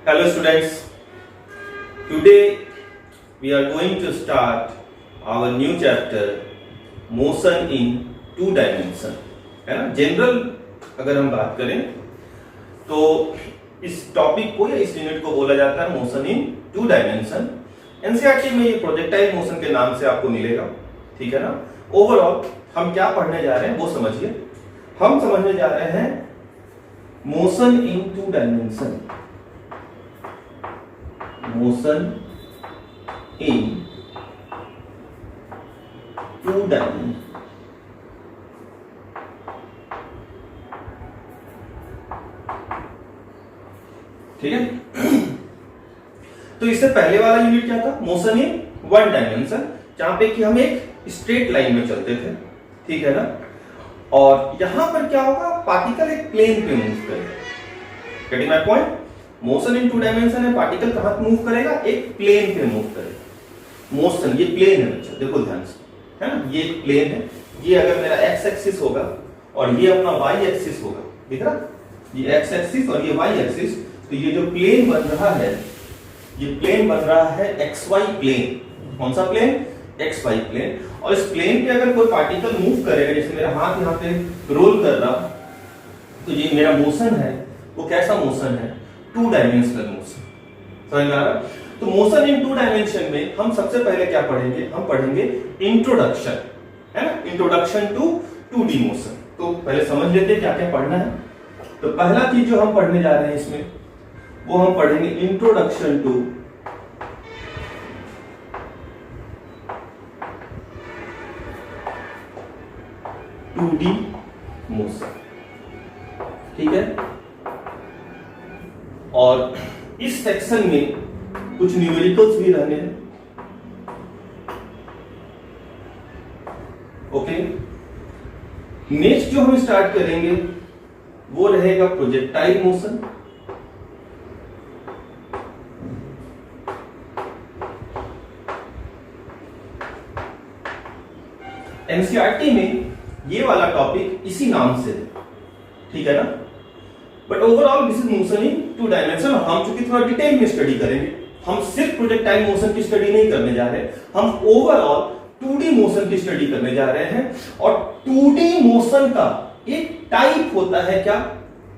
Hello students, today we are going to start our new chapter motion in two dimension, है ना। General अगर हम बात करें तो इस टॉपिक को या इस यूनिट को बोला जाता है motion in two dimension. NCERT में ये प्रोजेक्टाइल मोशन के नाम से आपको मिलेगा, ठीक है ना। ओवरऑल हम क्या पढ़ने जा रहे हैं वो समझिए। हम समझने जा रहे हैं motion in two dimension, motion in two dimension. ठीक है। तो इससे पहले वाला यूनिट क्या था, मोशन इन वन डायमेंशन, जहां पे कि हम एक स्ट्रेट लाइन में चलते थे, ठीक है ना। और यहां पर क्या होगा, पार्टिकल एक प्लेन पे मूव करेगा। Getting my point. Motion in two dimension है, पार्टिकल कहां मूव करेगा, एक प्लेन पे मूव करेगा। मोशन ये प्लेन है बच्चा, देखो ध्यान से, है ना। ये एक प्लेन है, ये अगर मेरा एक्स एक्सिस होगा और ये अपना वाई एक्सिस होगा, दिख रहा, ये एक्स एक्सिस और ये वाई एक्सिस। तो ये जो प्लेन बन रहा है, ये प्लेन बन रहा है एक्स वाई प्लेन। कौन सा प्लेन, एक्स वाई प्लेन। और इस प्लेन पे अगर कोई पार्टिकल मूव करेगा, जैसे मेरा हाथ यहाँ पे रोल कर रहा, तो ये मेरा मोशन है, वो कैसा मोशन है, टू डायमेंशनल मोशन। समझ में आ रहा। तो मोशन इन टू डायमेंशन में हम सबसे पहले क्या पढ़ेंगे, हम पढ़ेंगे इंट्रोडक्शन, है ना, इंट्रोडक्शन टू 2D मोशन। तो पहले समझ लेते हैं क्या क्या पढ़ना है। तो पहला चीज जो हम पढ़ने जा रहे हैं इसमें, वो हम पढ़ेंगे इंट्रोडक्शन टू 2D मोशन, ठीक है। और इस सेक्शन में कुछ न्यूमेरिकल्स भी रहने हैं, ओके। नेक्स्ट जो हम स्टार्ट करेंगे वो रहेगा प्रोजेक्टाइल मोशन। एनसीईआरटी में ये वाला टॉपिक इसी नाम से है, ठीक है ना। But overall this is motion in two dimension. हम चूंकि थोड़ा डिटेल में स्टडी करेंगे, हम सिर्फ प्रोजेक्टाइल मोशन की स्टडी नहीं करने जा रहे, हम ओवरऑल 2D मोशन की स्टडी करने जा रहे हैं। और 2D मोशन का एक टाइप होता है क्या,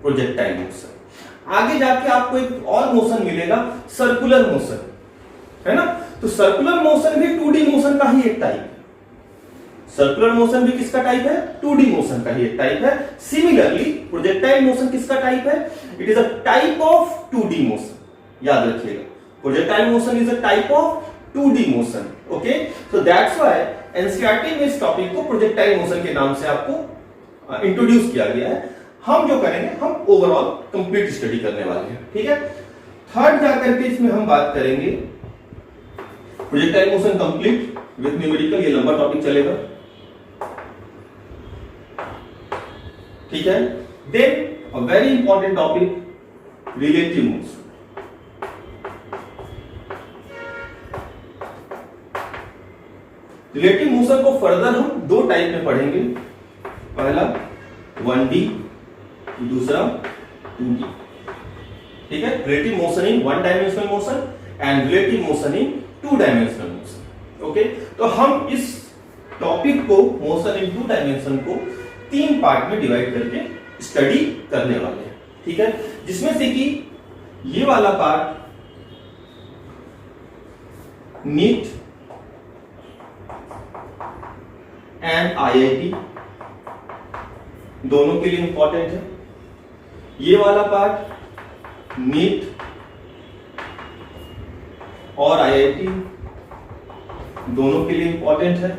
प्रोजेक्टाइल मोशन। आगे जाके आपको एक और मोशन मिलेगा, सर्कुलर मोशन, है ना। तो सर्कुलर मोशन भी 2D मोशन का ही एक टाइप है। सर्कुलर मोशन भी किसका टाइप है, 2D मोशन का ही एक टाइप है। सिमिलरली प्रोजेक्टाइल मोशन किसका टाइप है, it is a type of 2D motion. याद रखिएगा, projectile motion is a type of 2D motion, okay. So that's why NCERT में इस टॉपिक को प्रोजेक्टाइल मोशन के नाम से आपको इंट्रोड्यूस किया गया है। हम जो करेंगे, हम ओवरऑल कंप्लीट स्टडी करने वाले हैं, ठीक है। थर्ड जाकर के इसमें हम बात करेंगे projectile motion complete with numerical, ये लंबा टॉपिक चलेगा, ठीक है। Then a very important topic, relative motion. Relative motion को फर्दर हम दो टाइप में पढ़ेंगे, पहला 1D, दूसरा 2D, ठीक है। Relative motion in one dimensional motion and relative motion in to dimensional motion, okay. तो हम इस टॉपिक को, मोशन इन टू डायमेंशन को 3 पार्ट में डिवाइड करके स्टडी करने वाले हैं, ठीक है। जिसमें से कि ये वाला पार्ट नीट एंड आईआईटी दोनों के लिए इंपॉर्टेंट है। ये वाला पार्ट नीट और आईआईटी दोनों के लिए इंपॉर्टेंट है।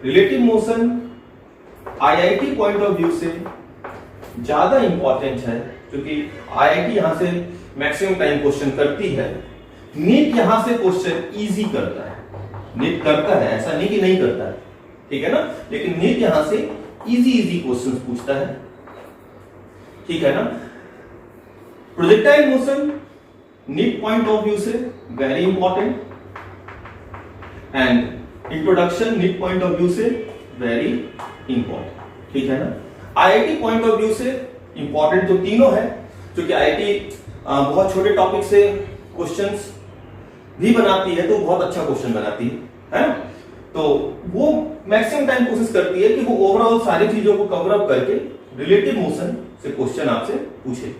Relative motion IIT point of view से ज्यादा इंपॉर्टेंट है, क्योंकि आईआईटी यहां से मैक्सिमम टाइम क्वेश्चन करती है। नीट यहां से क्वेश्चन इजी करता है, नीट करता है, ऐसा नहीं कि नहीं करता है, ठीक है ना। लेकिन नीट यहां से इजी क्वेश्चंस पूछता है, ठीक है ना। Projectile motion NEET point of view से very important and introduction NEET point of view से वेरी इंपॉर्टेंट, ठीक है ना। आईआईटी पॉइंट ऑफ व्यू से इंपॉर्टेंट तो तीनों है, क्योंकि आईआईटी बहुत छोटे टॉपिक से क्वेश्चंस भी बनाती है, तो बहुत अच्छा क्वेश्चन बनाती है ना। तो वो मैक्सिमम टाइम कोशिश करती है कि वो ओवरऑल सारी चीजों को कवर अप करके रिलेटिव मोशन से क्वेश्चन आपसे पूछे।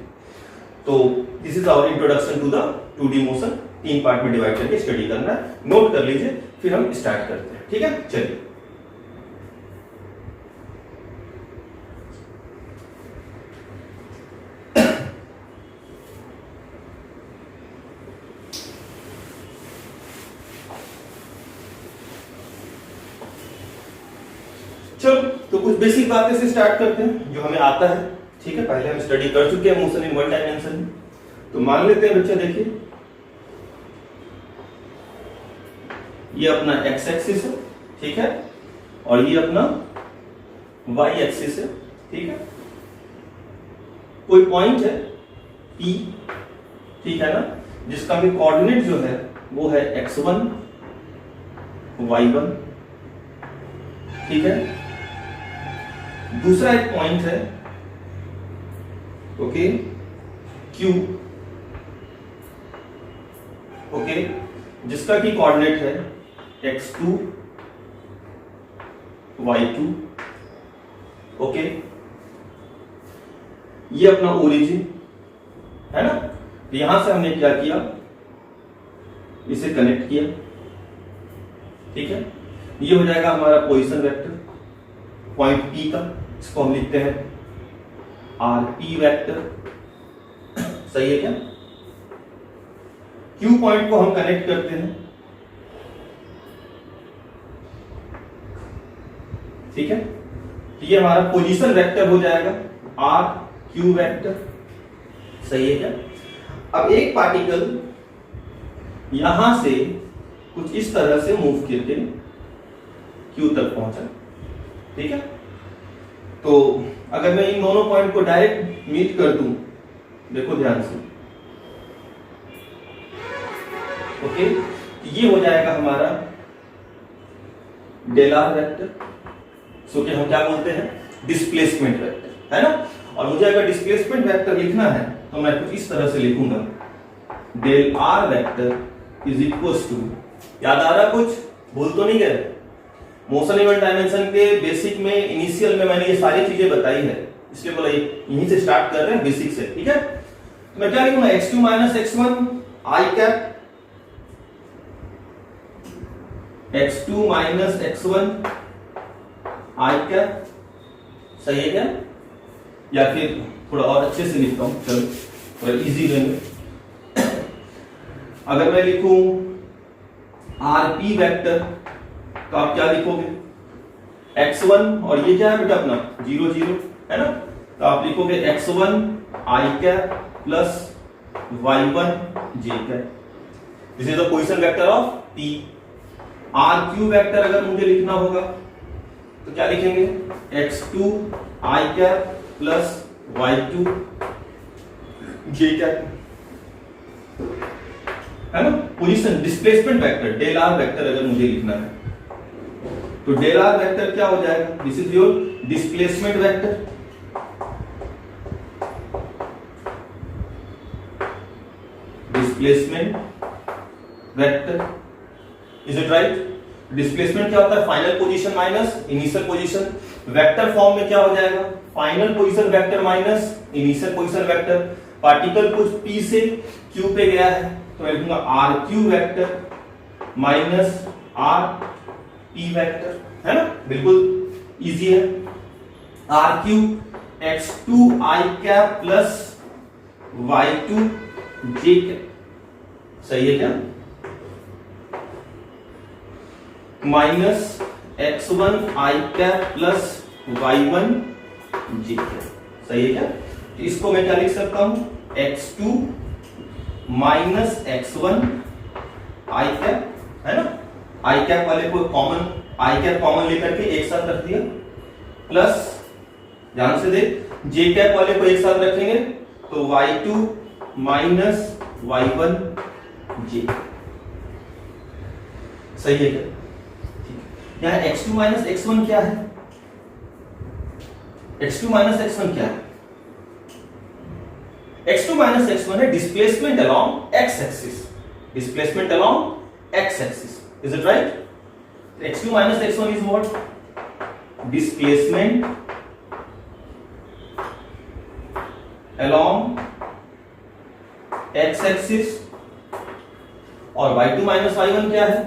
तो this is our introduction to the 2D motion. 3 part में डिवाइड करके स्टडी करना है, नोट कर लीजिए, फिर हम स्टार्ट करते हैं। ठीक है, चलिए। चलो, तो कुछ बेसिक बातें से स्टार्ट करते हैं जो हमें आता है। ठीक है, पहले हम स्टडी कर चुके हैं मोशन इन 1 डायमेंशन। तो मान लेते हैं बच्चा, देखिए ये अपना एक्स एक्सिस है, ठीक है, और ये अपना वाई एक्सिस है। ठीक है, कोई पॉइंट है P, ठीक है ना, जिसका भी कोऑर्डिनेट जो है वो है x1 y1। ठीक है, दूसरा एक पॉइंट है ओके Q, ओके, जिसका की कोऑर्डिनेट है x2 y2। ओके, ये अपना ओरिजिन है ना। यहां से हमने क्या किया, इसे कनेक्ट किया। ठीक है, ये हो जाएगा हमारा पोजीशन वेक्टर पॉइंट P का, इसको हम लिखते हैं RP वेक्टर। सही है क्या। Q पॉइंट को हम कनेक्ट करते हैं, ठीक है, तो ये हमारा पोजीशन वेक्टर हो जाएगा RQ वेक्टर। सही है क्या। अब एक पार्टिकल यहां से कुछ इस तरह से मूव करके Q तक पहुंचा। ठीक है, तो अगर मैं इन दोनों पॉइंट को डायरेक्ट मीट कर दूं, देखो ध्यान से, ओके, ये हो जाएगा हमारा डेल आर वेक्टर, सो कि हम क्या बोलते हैं, डिस्प्लेसमेंट वेक्टर, है ना। और मुझे अगर डिस्प्लेसमेंट वेक्टर लिखना है तो मैं कुछ इस तरह से लिखूंगा, del R vector is equal to, याद आ रहा कुछ, भूल तो नहीं गए। मोशन इन 1 डायमेंशन के बेसिक में, इनिशियल में मैंने ये सारी चीजें बताई है, इसलिए बोला यहीं से स्टार्ट कर रहे हैं बेसिक से। ठीक है, तो मैं क्या लिखूंगा, x2 माइनस x1 आई कैप, x2 माइनस x1 आई कैप। सही है क्या, या फिर थोड़ा और अच्छे से लिखता हूं, चलो थोड़ा इजी रहेंगे। अगर मैं लिखूं RP वेक्टर, तो आप क्या लिखोगे, x1, और ये क्या है बेटा अपना 0 0, है ना, तो आप लिखोगे x1 i cap plus y1 j cap. This is the position vector of P। RQ vector अगर मुझे लिखना होगा तो क्या लिखेंगे, x2 i cap plus y2 j cap, है ना। Position displacement vector del R vector अगर मुझे लिखना है तो डेल आर वेक्टर क्या हो जाएगा, this is your displacement vector. Displacement vector, is it right. Displacement क्या होता है, final position minus initial position. Vector form में क्या हो जाएगा, final position vector minus initial position vector. Particle कुछ P से Q पे गया है तो मैं लिखूंगा RQ vector minus RP vector, है ना, बिल्कुल इजी है। RQ x2 i cap plus y2 j cap. सही है क्या, minus x1 i cap plus y1 j cap. सही है क्या, तो इसको मैं क्या लिख सकता हूं, x2 minus x1 i cap, है ना, आई कैप वाले को कॉमन, आई कैप कॉमन लेकर के एक साथ रख दिया, प्लस ध्यान से देख, जे कैप वाले को एक साथ रखेंगे तो y2 माइनस y1 j। सही है क्या, यहाँ x2 माइनस x1 क्या है, x2 माइनस x1 क्या है, x2 माइनस x1 है displacement along x axis, displacement along x axis, is it right? x2 minus x1 is what? Displacement along x axis, और y2 माइनस y1 क्या है?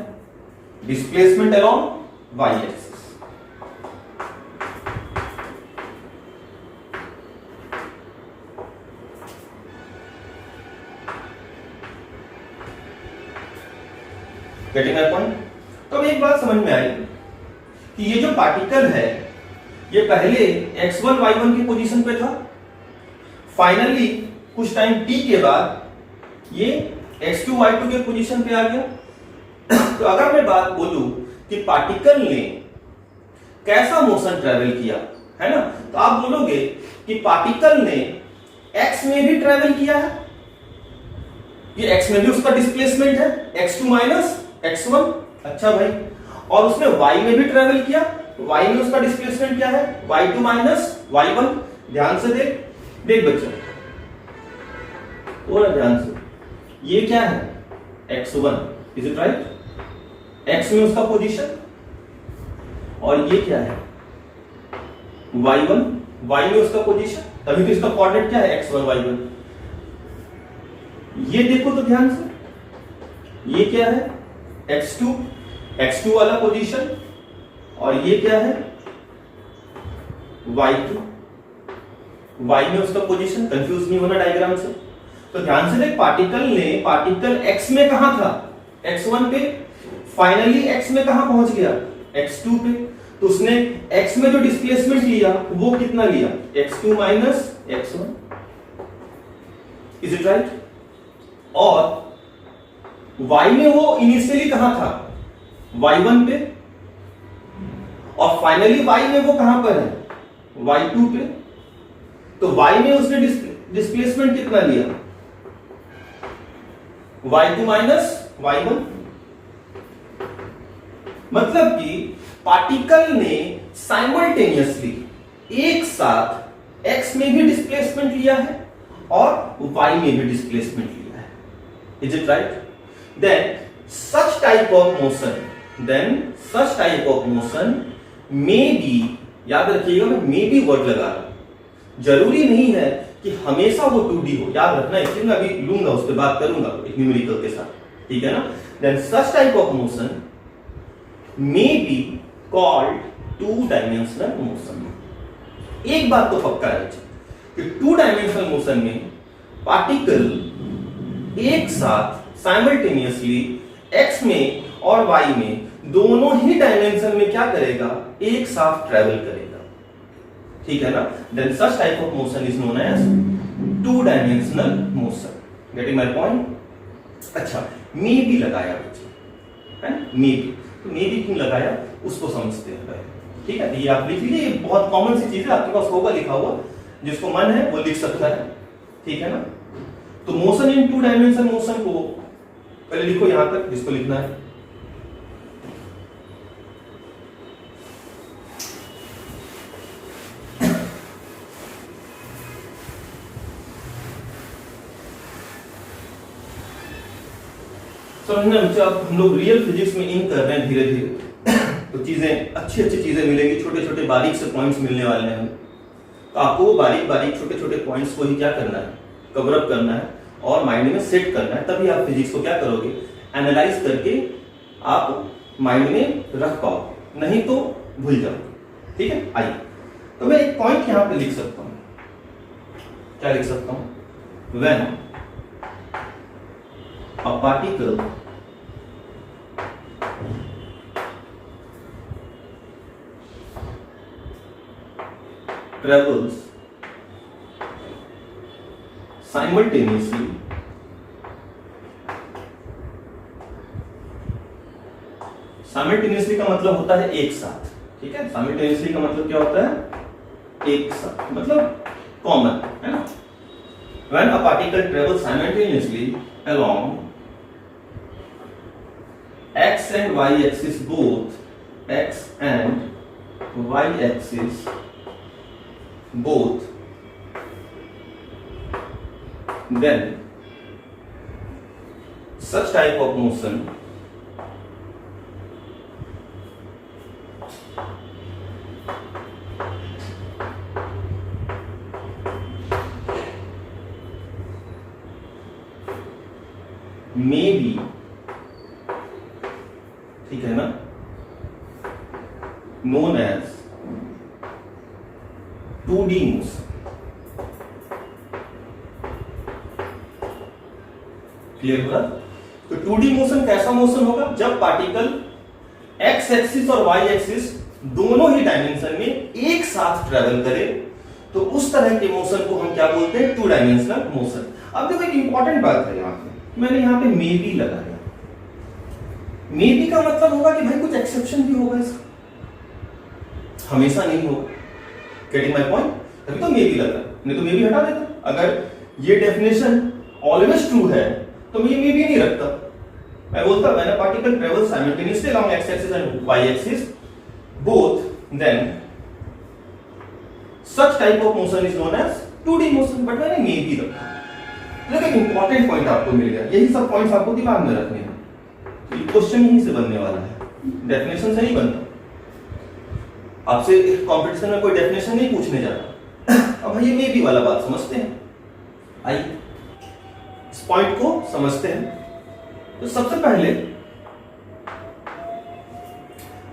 Displacement along y axis. Getting my point? तो अब एक बात समझ में आई कि ये जो पार्टिकल है ये पहले x1 y1 की पोजीशन पे था, फाइनली कुछ टाइम t के बाद ये x2 y2 के पोजीशन पे आ गया। तो अगर मैं बात बोलूं कि पार्टिकल ने कैसा मोशन ट्रेवल किया, है ना, तो आप बोलोगे कि पार्टिकल ने x में भी ट्रेवल किया है, ये x में भी उसका डिस्प्लेसमेंट है x2 माइनस x1, अच्छा भाई, और उसने y में भी ट्रेवल किया, y में उसका डिस्प्लेसमेंट क्या है? y2 minus y1। ध्यान से देख बच्चों, थोड़ा ध्यान से, ये क्या है? x1, is it right? x में उसका पोजीशन, और ये क्या है? y1, y में उसका पोजीशन, तभी तो इसका कोऑर्डिनेट क्या है? x1 y1। ये देखो तो ध्यान से, ये क्या है? x2 वाला पोजीशन, और ये क्या है? y2, y में उसका पोजीशन। कंफ्यूज नहीं होना डायग्राम से। तो ध्यान से देख, पार्टिकल x में कहां था? x1 पे, फाइनली x में कहां पहुंच गया? x2 पे। तो उसने x में जो डिस्प्लेसमेंट लिया वो कितना लिया? x2 minus x1, is it right? और y में वो इनिशियली कहां था? y1 पे, और फाइनली y में वो कहां पर है? y2 पे। तो y में उसने डिस्प्लेसमेंट कितना लिया? y2 minus y1। मतलब कि पार्टिकल ने साइमल्टेनियसली एक साथ x में भी डिस्प्लेसमेंट लिया है और y में भी डिस्प्लेसमेंट लिया है, is it right? then such type of motion may be, याद रखिएगा मैं may be वर्ड लगा रहा हूं, जरूरी नहीं है कि हमेशा वो 2D हो, याद रखना, इसलिए मैं अभी लूंगा, उस पर बात करूंगा एक न्यूमेरिकल के साथ, ठीक है ना? then such type of motion may be called two dimensional motion। एक बात तो पक्का है कि टू डायमेंशनल मोशन में पार्टिकल एक साथ साइमल्टेनियसली x में और y में दोनों ही डायमेंशन में क्या करेगा? एक साथ ट्रेवल करेगा, ठीक है ना? Then such type of motion is known as two dimensional motion. Getting my point? अच्छा, मे भी लगाया बच्चे, है ना? मे भी, तो मे भी क्यों लगाया उसको समझते हैं पहले, ठीक है? ये आप लिख लीजिए, ये बहुत कॉमन सी चीज है, आपके पास होगा लिखा हुआ, जिसको मन है वो लिख सकता है, ठीक है ना? तो motion in two dimension motion को पहले लिखो यहां तक जिसको लिखना है। समझना बच्चा, अब हम लोग रियल फिजिक्स में इन कर रहे हैं धीरे धीरे, तो चीजें अच्छी चीजें मिलेंगी, छोटे छोटे बारीक से पॉइंट्स मिलने वाले हैं। तो आपको वो बारीक छोटे छोटे पॉइंट्स को ही क्या करना है? कवर अप करना है और माइंड में सेट करना है, तभी आप फिजिक्स को क्या करोगे? एनालाइज करके आप माइंड में रख पाओ, नहीं तो भूल जाओ, ठीक है? आइए, तो मैं एक पॉइंट यहां पे लिख सकता हूं, क्या लिख सकता हूं? When a particle travels simultaneously simultaneously का मतलब होता है एक साथ, ठीक है? साइमल्टेनियसली का मतलब क्या होता है? एक साथ, मतलब कॉमन, है ना? When a particle travels simultaneously along x and y axis, both x and y axis both then such type of motion may be, ठीक है ना, known as 2D motion। Clear हुआ? तो 2D मोशन कैसा motion होगा? जब particle x axis और Y axis दोनों ही डायमेंशन में एक साथ ट्रेवल करे, तो उस तरह के मोशन को हम क्या बोलते हैं? 2 डायमेंशनल मोशन। अब देखो एक इंपॉर्टेंट बात है, यहां पे मैंने यहां पे मे बी लगाया। मे बी का मतलब होगा कि भाई कुछ एक्सेप्शन भी होगा इसका, हमेशा नहीं होगा। Getting my point? तभी तो मे बी लगा, नहीं तो मे बी हटा देता। अगर ये डेफिनेशन ऑलवेज ट्रू है तो मैं मे बी नहीं रखता। मैं बोलता when a particle travels simultaneously along X axis and Y axis both, then such type of motion is known as 2D motion, but मैंने मे बी रखा। तो एक इंपॉर्टेंट पॉइंट आपको मिल गया। यही सब पॉइंट्स आपको दिमाग में रखने हैं। ये क्वेश्चन यहीं से बनने वाला है, डेफिनेशन से नहीं बनता। आपसे कंपटीशन में कोई डेफिनेशन नहीं पूछने जा रहा। अब ये मे बी वाला बात समझते हैं, आइए इस पॉइंट को समझते हैं। तो सबसे पहले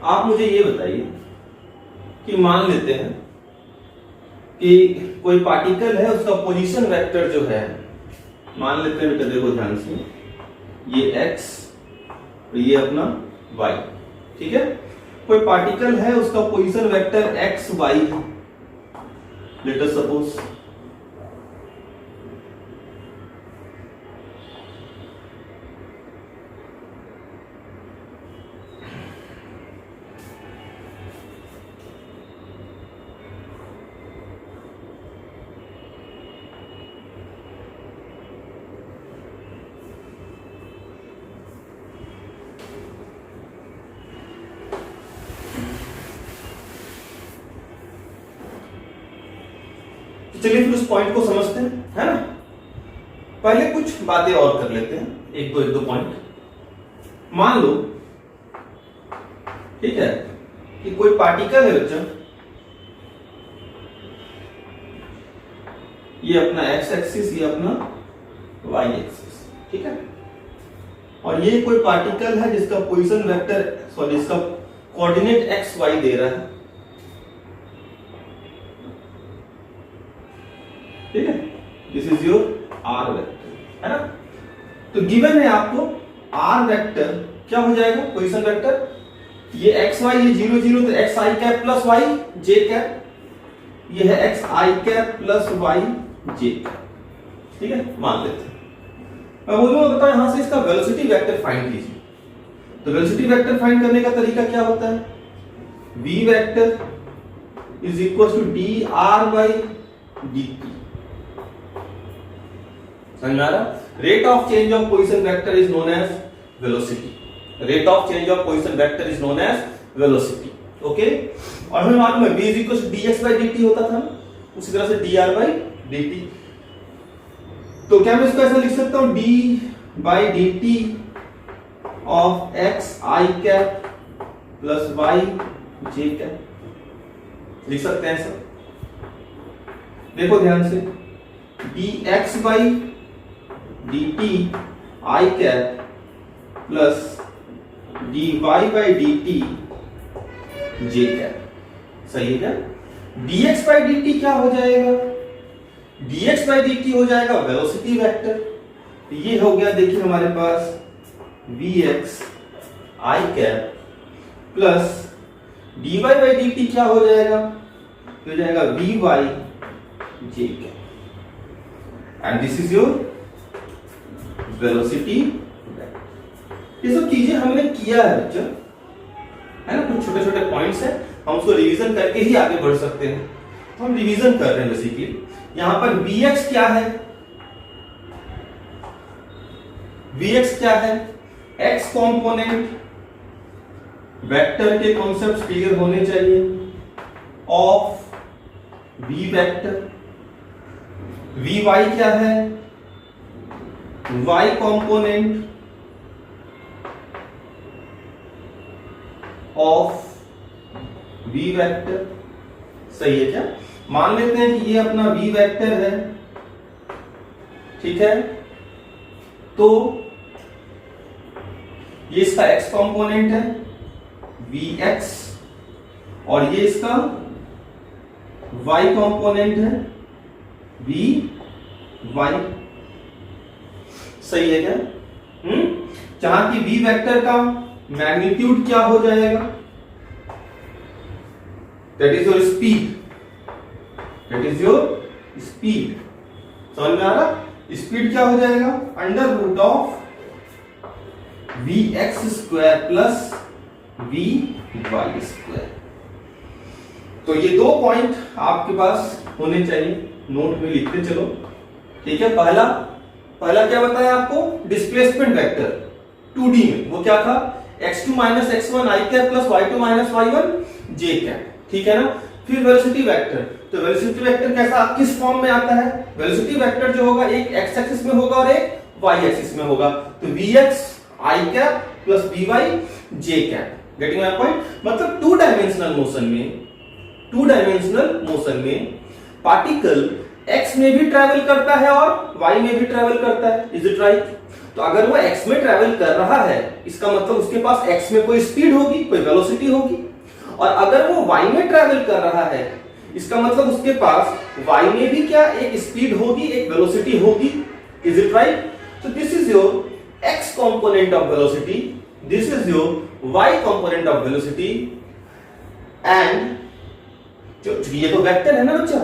आप मुझे ये बताइए कि मान लेते हैं कि कोई पार्टिकल है, उसका पोजीशन वेक्टर जो है, मान लेते हैं बेटा, देखो ध्यान से, ये x और ये अपना y, ठीक है। कोई पार्टिकल है, उसका पोजीशन वेक्टर x y है, लेट अस सपोज। चलिए फिर उस पॉइंट को समझते हैं, है ना। पहले कुछ बातें और कर लेते हैं, एक दो पॉइंट। मान लो, ठीक है, कि कोई पार्टिकल है बच्चा, ये अपना एक्स एक्सिस, ये अपना वाई एक्सिस, ठीक है। और ये कोई पार्टिकल है जिसका पोजीशन वेक्टर, सॉरी, इसका कोऑर्डिनेट एक्स वाई दे रहा है, ठीक है। This is your R vector, है ना। तो गिवन है आपको आर वेक्टर क्या हो जाएगा? पोजीशन वेक्टर, ये एक्स वाई, ये 0 0, तो एक्स आई कैप प्लस वाई जे कैप, ये है एक्स आई कैप प्लस वाई जे कैप, ठीक है। मान लेते हैं, मैं बोलूंगा बता यहां से इसका वेलोसिटी वेक्टर फाइंड कीजिए। तो वेलोसिटी वेक्टर फाइंड करने का तरीका क्या होता है? v vector is equal to D R by D T. समझ में आ रहा? Rate of change of position vector is known as velocity. Rate of change of position vector is known as velocity, okay. और हमें मालूम है v is equal to dx by dt होता था, उसी तरह से dr बाई dt। तो क्या मैं इसको ऐसा लिख सकता हूं, d by dt of x i cap plus y j cap, लिख सकते हैं सर। देखो ध्यान से, dx by dt i cap plus dy by dt j cap, सही है क्या? dx बाई dt क्या हो जाएगा? dx बाई dt हो जाएगा वेलोसिटी वेक्टर। ये हो गया, देखिए हमारे पास vx i cap plus dy by dt क्या हो जाएगा? हो जाएगा vy j cap, and this is your velocity vector. ये सब चीजें हमने किया है बच्चों, है ना। कुछ छोटे छोटे पॉइंट्स हैं, हम उसको रिवीजन करके ही आगे बढ़ सकते हैं। तो हम रिवीजन कर रहे हैं बेसिकली। यहां पर vx क्या है? vx क्या है? x कंपोनेंट वेक्टर के कॉन्सेप्ट क्लियर होने चाहिए, ऑफ v वेक्टर। vy क्या है? y component of v vector. सही है क्या? मान लेते हैं कि ये अपना v वेक्टर है, ठीक है, तो ये इसका x कंपोनेंट है vx और ये इसका y कंपोनेंट है vy। सही है क्या? जहां की v वेक्टर का मैग्नीट्यूड क्या हो जाएगा, that is your speed, that is your speed. समझ में आ रहा? स्पीड क्या हो जाएगा, under root of V X square plus V Y square. तो ये दो पॉइंट आपके पास होने चाहिए, नोट में लिखते चलो, ठीक है। पहला क्या बताया आपको, डिस्प्लेसमेंट वेक्टर 2D में, वो क्या था, x2 minus x1 i cap plus y2 minus y1 j cap, ठीक है ना। फिर वेलोसिटी वेक्टर, तो वेलोसिटी वेक्टर कैसा, किस फॉर्म में आता है, वेलोसिटी वेक्टर जो होगा एक x एक्सिस में होगा और एक y एक्सिस में होगा, तो vx i cap plus vy j cap. Getting my point? मतलब टू डायमेंशनल मोशन में पार्टिकल x में भी ट्रैवल करता है और y में भी ट्रैवल करता है, इज इट राइट? तो अगर वो x में ट्रैवल कर रहा है, इसका मतलब उसके पास x में कोई स्पीड होगी, कोई वेलोसिटी होगी, और अगर वो y में ट्रैवल कर रहा है, इसका मतलब उसके पास y में भी क्या, एक स्पीड होगी, एक वेलोसिटी होगी, इज इट राइट? तो this is your x component of velocity, this is your y component of velocity, and ये तो वेक्टर है ना बच्चा।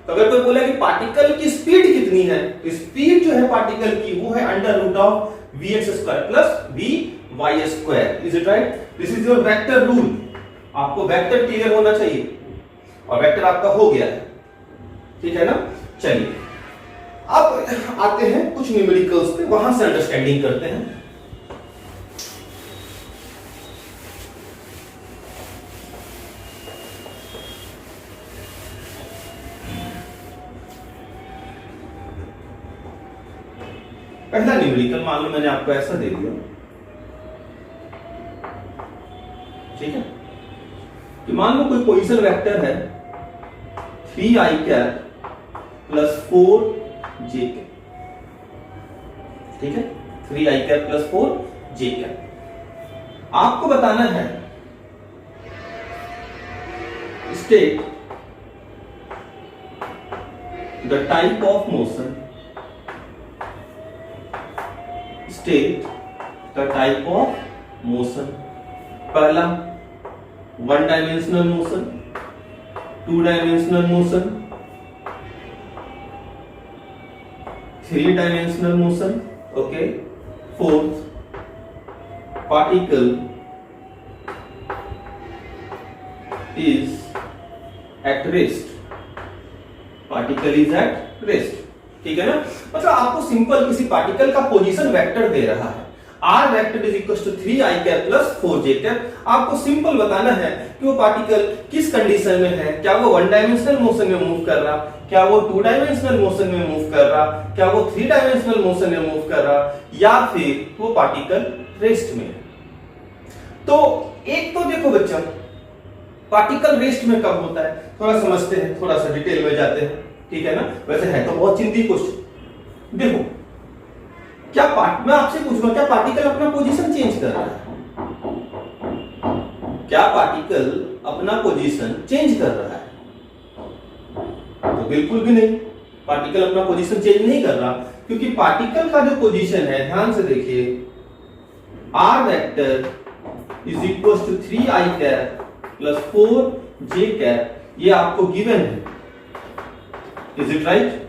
तो अगर कोई बोला कि पार्टिकल की स्पीड कितनी है, तो स्पीड जो है पार्टिकल की वो है under root of vx square plus vy square, is it right? This is your vector rule. आपको वेक्टर क्लियर होना चाहिए और वेक्टर आपका हो गया है, ठीक है ना। चलिए अब आते हैं कुछ न्यूमेरिकल्स पे, वहां से अंडरस्टैंडिंग करते हैं। पहला न्यूमेरिकल मान लो मैंने आपको ऐसा दे दिया, ठीक है, कि मान लो कोई पोजीशन वेक्टर है 3i cap plus 4j cap, ठीक है, 3i cap plus 4j cap. आपको बताना है state the type of motion, state the type of motion. पहला 1 dimensional motion, 2 dimensional motion, 3 dimensional motion, okay. Fourth, particle is at rest, particle is at rest, ठीक है ना। मतलब आपको simple किसी पार्टिकल का पोजीशन वेक्टर दे रहा है, r vector is equal to 3i cap plus 4j cap. आपको सिंपल बताना है कि वो पार्टिकल किस कंडीशन में है, क्या वो 1 डायमेंशनल मोशन में मूव कर रहा, क्या वो 2 डायमेंशनल मोशन में मूव कर रहा, क्या वो 3 डायमेंशनल मोशन में मूव कर रहा, या फिर वो पार्टिकल रेस्ट में है। तो एक तो देखो बच्चा, पार्टिकल रेस्ट में कब होता है, थोड़ा समझते हैं, थोड़ा सा डिटेल में जाते हैं, ठीक है ना। वैसे है तो बहुत चिंती क्वेश्चन। देखो क्या मैं आपसे पूछूंगा, क्या पार्टिकल अपना पोजीशन चेंज कर रहा है, क्या पार्टिकल अपना पोजीशन चेंज कर रहा है? तो बिल्कुल भी नहीं, पार्टिकल अपना पोजीशन चेंज नहीं कर रहा, क्योंकि पार्टिकल का जो पोजीशन है, ध्यान से देखिए, r vector is equal to 3i cap plus 4j cap, ये आपको गिवन है, इज इट राइट?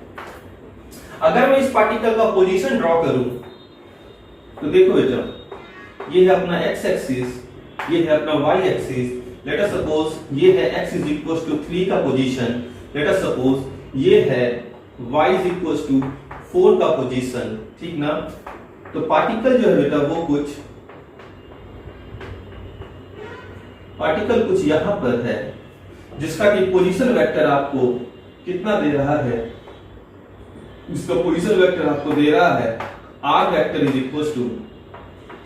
अगर मैं इस पार्टिकल का पोजीशन ड्रॉ करूं, तो देखो बेटा, ये है अपना x एक्सिस, ये है अपना y axis. Let us suppose ये है x इज इक्वल टू 3 का पोजीशन, लेट अस सपोज ये है y इज इक्वल टू 4 का पोजीशन, ठीक ना। तो पार्टिकल जो है बेटा वो पार्टिकल कुछ यहां पर है, जिसका कि पोजीशन वेक्टर आपको कितना दे रहा है, इसका पोजीशन वेक्टर आपको दे रहा है r vector is equal to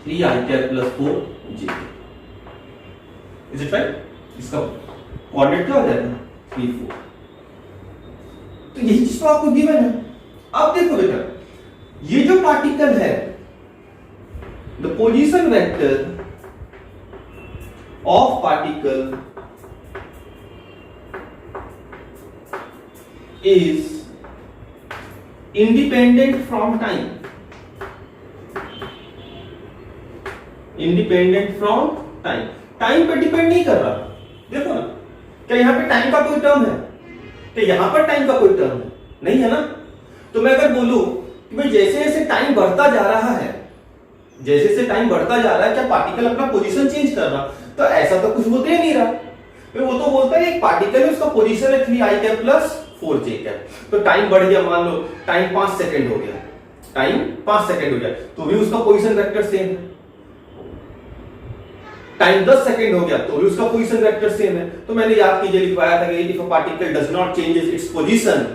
3i cap plus 4j। Is it right? इसका कोऑर्डिनेट क्या हो जाएगा? 3 4। तो यही चीज तो आपको गिवन है। अब देखो बेटा, ये जो पार्टिकल है, the position vector of particle is independent from time. Independent from time, time पे डिपेंड नहीं कर रहा। देखो ना, क्या यहां पे टाइम का कोई टर्म है? क्या यहां पर टाइम का कोई टर्म है? नहीं है ना। तो मैं अगर बोलूं कि भाई जैसे जैसे टाइम बढ़ता जा रहा है, जैसे जैसे टाइम बढ़ता जा रहा है, क्या पार्टिकल अपना पोजीशन चेंज कर रहा? तो ऐसा तो कुछ होते ही नहीं रहा। वो तो बोलता है एक पार्टिकल है, उसका पोजीशन है 3i cap plus 4j cap. तो टाइम बढ़ गया, मान लो टाइम 5 सेकंड हो गया, टाइम 5 सेकंड हो गया, तो भी उसका पोजीशन वेक्टर सेम है। टाइम 10 सेकंड हो गया तो भी उसका पोजीशन वेक्टर सेम है। तो मैंने याद कीजिए लिखवाया था कि if a particle does not changes its position,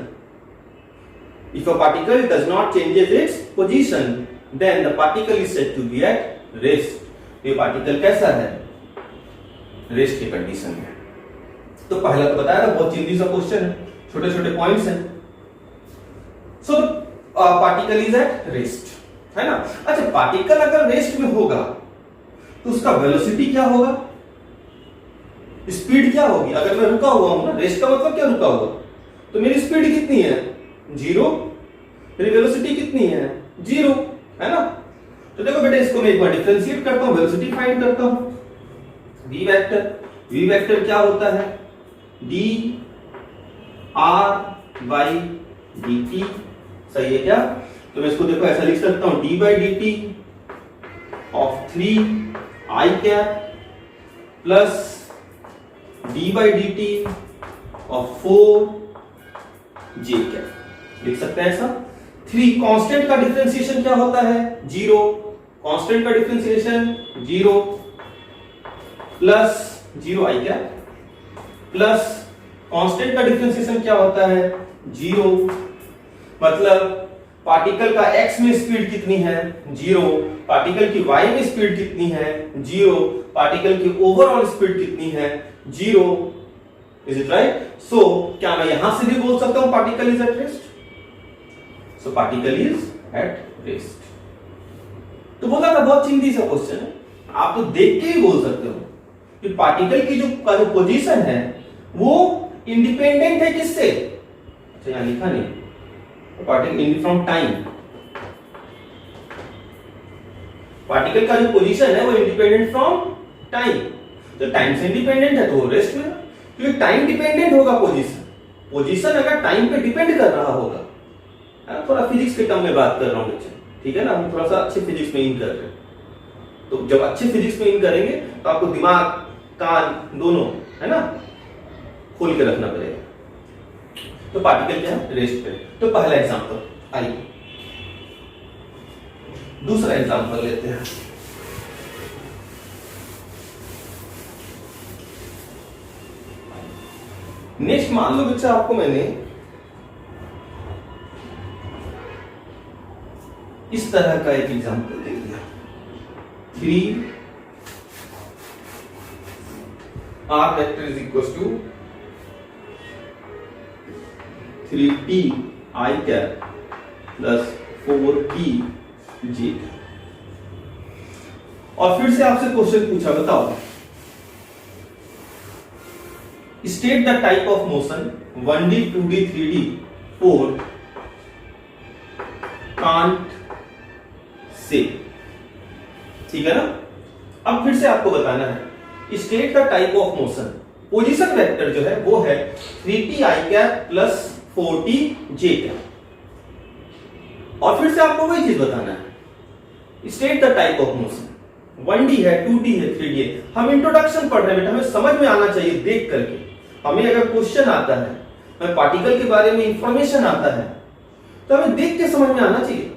if a particle does not changes its position, then the particle is said to be at rest. ये पार्टिकल कैसा है? रेस्ट की कंडीशन में। तो पहला तो बताया था, बहुत जल्दी सा क्वेश्चन है, छोटे छोटे पॉइंट्स हैं। So particle is at rest, है ना। अच्छा, पार्टिकल अगर रेस्ट में होगा तो उसका वेलोसिटी क्या होगा? स्पीड क्या होगी? अगर मैं रुका हुआ हूं ना, रेस्ट का मतलब क्या रुका हुआ, तो मेरी स्पीड कितनी है? 0। मेरी वेलोसिटी कितनी है? 0, है ना। तो देखो बेटा, इसको मैं एक बार डिफरेंशिएट करता हूं, वेलोसिटी फाइंड करता हूं। v वेक्टर, v वेक्टर क्या होता है? d r by dt, सही है क्या? तो मैं इसको देखो ऐसा लिख सकता हूं, d by dt of 3i cap plus d by dt of 4j cap. लिख सकते हैं ऐसा। 3 कांस्टेंट का डिफरेंशिएशन क्या होता है? 0। कांस्टेंट का differentiation 0 plus 0i cap plus constant का डिफरेंशिएशन क्या होता है? 0। मतलब पार्टिकल का x में स्पीड कितनी है? 0। पार्टिकल की y में स्पीड कितनी है? 0। पार्टिकल की ओवरऑल स्पीड कितनी है? 0। Is it right? सो क्या मैं यहां से भी बोल सकता हूं particle is at rest? So particle is at rest. तो बोला था बहुत चिंदी सा क्वेश्चन है, आप तो देख के ही बोल सकते हो कि पार्टिकल की जो पोजीशन है वो इंडिपेंडेंट है किससे? अच्छा, यहां लिखा नहीं, particle in from time. Particle का जो पोजीशन है वो इंडिपेंडेंट फ्रॉम टाइम। तो टाइम से इंडिपेंडेंट है तो वो रेस्ट में, क्योंकि टाइम डिपेंडेंट होगा पोजीशन। पोजीशन अगर टाइम पे डिपेंड कर रहा होगा, थोड़ा फिजिक्स के टर्म में बात कर रहा हूं बच्चे, ठीक है ना। हम थोड़ा सा अच्छे फिजिक्स में इन कर रहे हैं, तो जब अच्छे फिजिक्स में इन करेंगे तो आपको दिमाग कान दोनों, है ना, खोल के रखना पड़ेगा। तो पार्टिकल क्या है? रेस्ट पे। तो पहला एग्जांपल, आइए दूसरा एग्जांपल लेते हैं। नेक्स्ट मान लो बच्चा, आपको मैंने इस तरह का एक एग्जांपल दे दिया। 3 r vector is equal to 3t i cap plus 4t j। और फिर से आपसे क्वेश्चन पूछा, बताओ state the type of motion 1d 2d 3d 4 कांट से, ठीक है ना। अब फिर से आपको बताना है state the type of motion. Position vector जो है वो है 3t i cap plus 4t j cap. और फिर से आपको वही चीज बताना है, state the type of motion. 1d है, 2d है, 3d है। हम इंट्रोडक्शन पढ़ रहे हैं बेटा, हमें समझ में आना चाहिए देख करके। हमें अगर क्वेश्चन आता है, हमें पार्टिकल के बारे में इंफॉर्मेशन आता है, तो हमें देख के समझ में आना चाहिए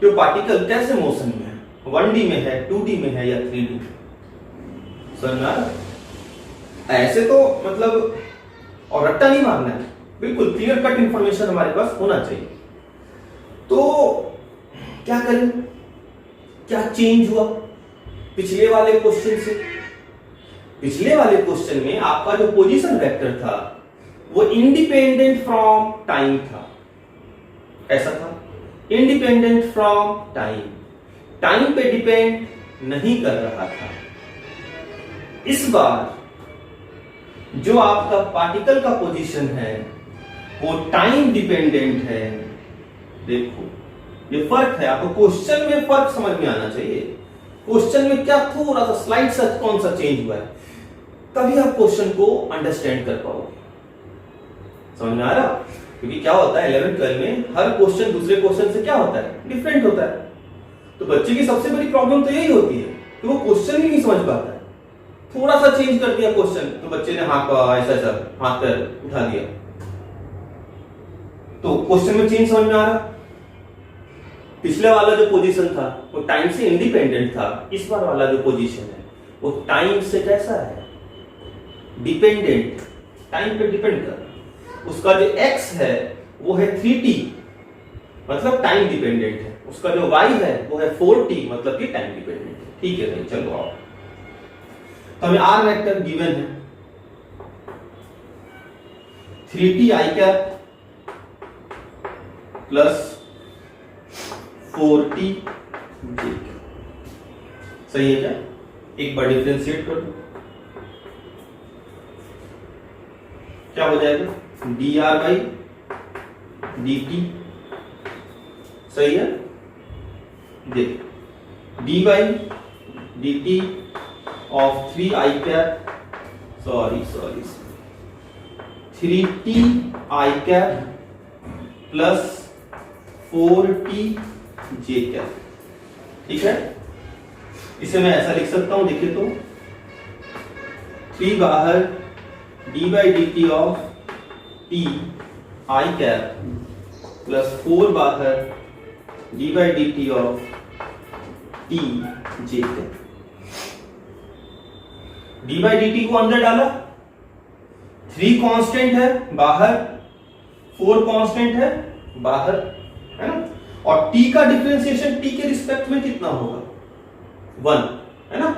कि पार्टिकल कैसे मोशन में है, 1d में है, 2d में है या 3d में। समझ में आ रहा? ऐसे तो मतलब और रट्टा नहीं मारना है, बिल्कुल क्लियर कट इंफॉर्मेशन हमारे पास होना चाहिए। तो क्या करें, क्या चेंज हुआ पिछले वाले क्वेश्चन से? पिछले वाले क्वेश्चन में आपका जो पोजीशन वेक्टर था वो इंडिपेंडेंट फ्रॉम टाइम था। ऐसा था, इंडिपेंडेंट फ्रॉम टाइम, टाइम पे डिपेंड नहीं कर रहा था। इस बार जो आपका पार्टिकल का पोजीशन है वो टाइम डिपेंडेंट है। देखो ये फर्क है, आपको क्वेश्चन में फर्क समझ में आना चाहिए। क्वेश्चन में क्या थोड़ा सा स्लाइड सा कौन सा चेंज हुआ है, तभी आप क्वेश्चन को अंडरस्टैंड कर पाओगे। समझ में आ रहा? क्योंकि क्या होता है 11th 12 में हर क्वेश्चन दूसरे क्वेश्चन से क्या होता है, डिफरेंट होता है। तो बच्चे की सबसे बड़ी प्रॉब्लम तो यही होती है कि वो क्वेश्चन ही नहीं समझ पाता है। थोड़ा सा चेंज कर दिया क्वेश्चन तो बच्चे ने हाथ ऐसा ऐसा हाथ पैर उठा दिया, तो क्वेश्चन में चेंज समझ में आ रहा। पिछले वाला जो पोजीशन था वो टाइम से इंडिपेंडेंट था, इस बार वाला जो पोजीशन है वो टाइम से कैसा है, डिपेंडेंट, टाइम पे डिपेंड कर। उसका जो x है वो है 3t, मतलब टाइम डिपेंडेंट है। उसका जो y है वो है 4t, मतलब कि टाइम डिपेंडेंट है। ठीक है भाई, चलो आओ। तो हमें r वेक्टर गिवन है 3t i cap plus 4t j। सही है क्या? एक बार डिफरेंशिएट कर दो, क्या हो जाएगा, dr बाई dt। सही है, देख d by dt of 3i cap, sorry 3t i cap plus 4t j cap. ठीक है, इसे मैं ऐसा लिख सकता हूं, देखिए तो 3 बाहर d by dt of t i cap plus 4 बाहर d by dt of t j cap. d by dt को अंदर डाला, 3 कांस्टेंट है बाहर, 4 कांस्टेंट है बाहर, है ना। और t का डिफरेंशिएशन t के रिस्पेक्ट में कितना होगा, 1, है ना।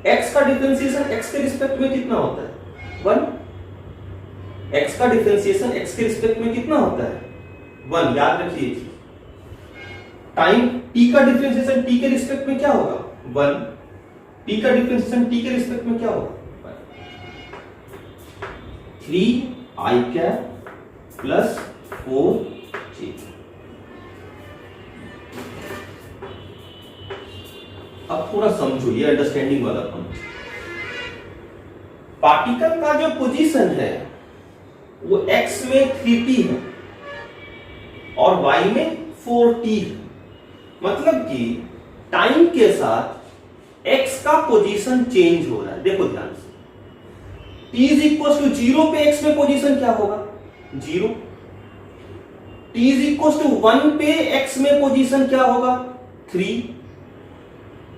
x का डिफरेंशिएशन x के रिस्पेक्ट में कितना होता है, 1। x का डिफरेंशिएशन x के रिस्पेक्ट में कितना होता है, 1, याद रखिए। टाइम t का डिफरेंशिएशन t के रिस्पेक्ट में क्या होगा, 1। t का डिफरेंशिएशन t के रिस्पेक्ट में क्या होगा, 3i कैप प्लस 4j। अब थोड़ा समझो, ये अंडरस्टैंडिंग वाला पॉइंट। पार्टिकल का जो पोजीशन है वो x में 3t है और y में 4t है। मतलब कि टाइम के साथ x का पोजीशन चेंज हो रहा है। देखो ध्यान से, t इज इक्वल टू 0 पे x में पोजीशन क्या होगा, 0। t इज इक्वल टू 1 पे x में पोजीशन क्या होगा, 3।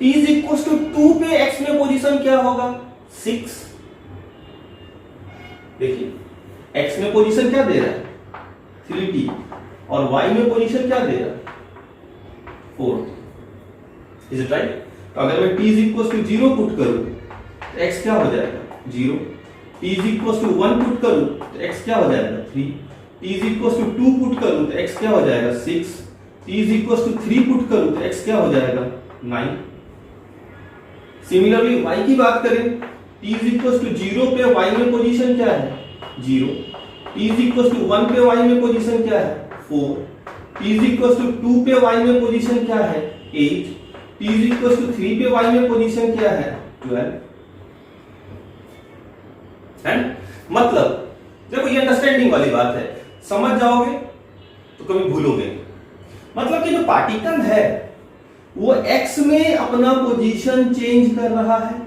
t इज इक्वल टू 2 पे x में पोजीशन क्या होगा, 6। देखिए x में पोजीशन क्या दे रहा है, 3t, और y में पोजीशन क्या दे रहा है, 4। Is it right? तो अगर मैं t is equal to 0 put करूं तो x क्या हो जाएगा, 0। t is equal to 1 put करूं तो x क्या हो जाएगा, 3। t is equal to 2 put करूं तो x क्या हो जाएगा, 6। t is equal to 3 put करूं तो x क्या हो जाएगा, 9। सिमिलरली y की बात करें, t इज इक्वल टू 0 पे y में पोजीशन क्या है, 0। t इज इक्वल टू 1 पे y में पोजीशन क्या है, 4। t इज इक्वल टू 2 पे y में पोजीशन क्या है, 8। t इज इक्वल टू 3 पे y में पोजीशन क्या है, 12। है? मतलब देखो ये अंडरस्टैंडिंग वाली बात है, समझ जाओगे तो कभी भूलोगे। मतलब कि जो पार्टिकल है वो x में अपना पोजीशन चेंज कर रहा है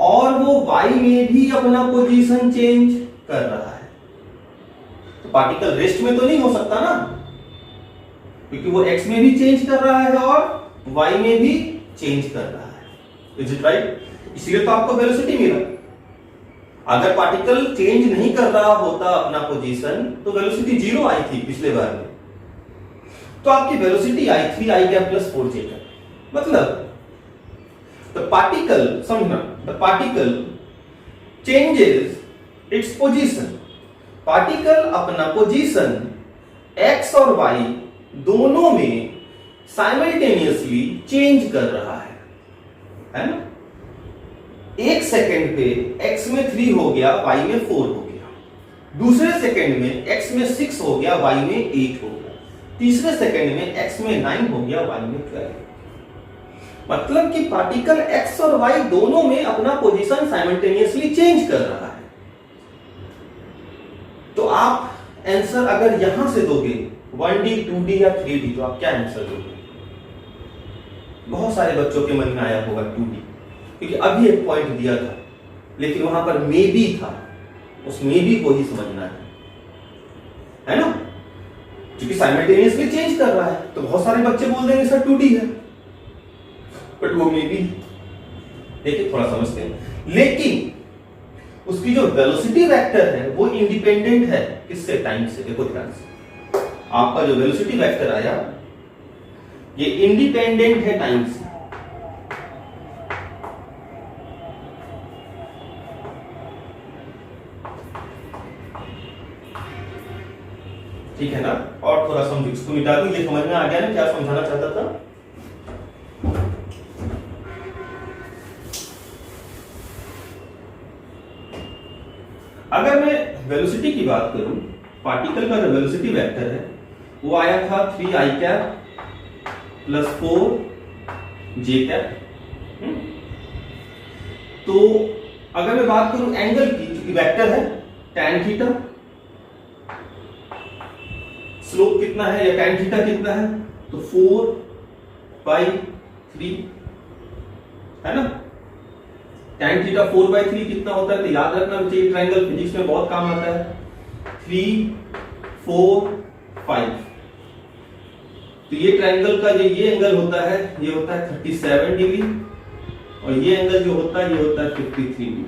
और वो y में भी अपना पोजीशन चेंज कर रहा है। तो पार्टिकल रेस्ट में तो नहीं हो सकता ना, क्योंकि वो x में भी चेंज कर रहा है और y में भी चेंज कर रहा है। Is it right? इसलिए तो आपको वेलोसिटी मिला। अगर पार्टिकल चेंज नहीं कर रहा होता अपना पोजीशन तो वेलोसिटी 0 आई थी पिछले बार में। तो आपकी वेलोसिटी आई 3i cap plus 4j cap. मतलब द पार्टिकल, समझना, the particle changes its position. Particle अपना पोजीशन x और y दोनों में साइमल्टेनियसली चेंज कर रहा है ना। एक सेकंड पे x में 3 हो गया, y में 4 हो गया, दूसरे सेकंड में x में 6 हो गया, y में 8 हो गया, तीसरे सेकंड में x में 9 हो गया, y में 12। मतलब कि पार्टिकल x और y दोनों में अपना पोजीशन साइमल्टेनियसली चेंज कर रहा है। तो आप आंसर अगर यहां से दोगे 1D 2D या 3D, तो आप क्या आंसर दोगे? बहुत सारे बच्चों के मन में आया होगा 2D, क्योंकि अभी एक पॉइंट दिया था लेकिन वहां पर मे बी था, उस मे बी को ही समझना है ना, क्योंकि साइमल्टेनियसली चेंज कर रहा है। तो बहुत सारे बच्चे बोल देंगे सर 2D है, बट वो मे बी। देखिए थोड़ा समझते हैं, लेकिन उसकी जो वेलोसिटी वेक्टर है वो इंडिपेंडेंट है किससे? टाइम से। देखो ध्यान से, आपका जो वेलोसिटी वेक्टर आया ये इंडिपेंडेंट है टाइम से। ठीक है ना। और थोड़ा समझो, इसको मिटा दूं, ये समझ में आ गया ना क्या समझाना चाहता था? अगर मैं वेलोसिटी की बात करूं, पार्टिकल का जो वेलोसिटी वेक्टर है वो आया था 3i cap plus 4j cap. तो अगर मैं बात करूं एंगल की, क्योंकि वेक्टर है tan थीटा, स्लोप कितना है या tan थीटा कितना है, तो 4/3 है ना। tan थीटा 4/3 कितना होता है? तो याद रखना चाहिए, ट्रायंगल फिजिक्स में बहुत काम आता है। 3, 4, 5। तो ये ट्रायंगल का जो ये एंगल होता है ये होता है 37 डिग्री, और ये एंगल जो होता है ये होता है 53 डिग्री।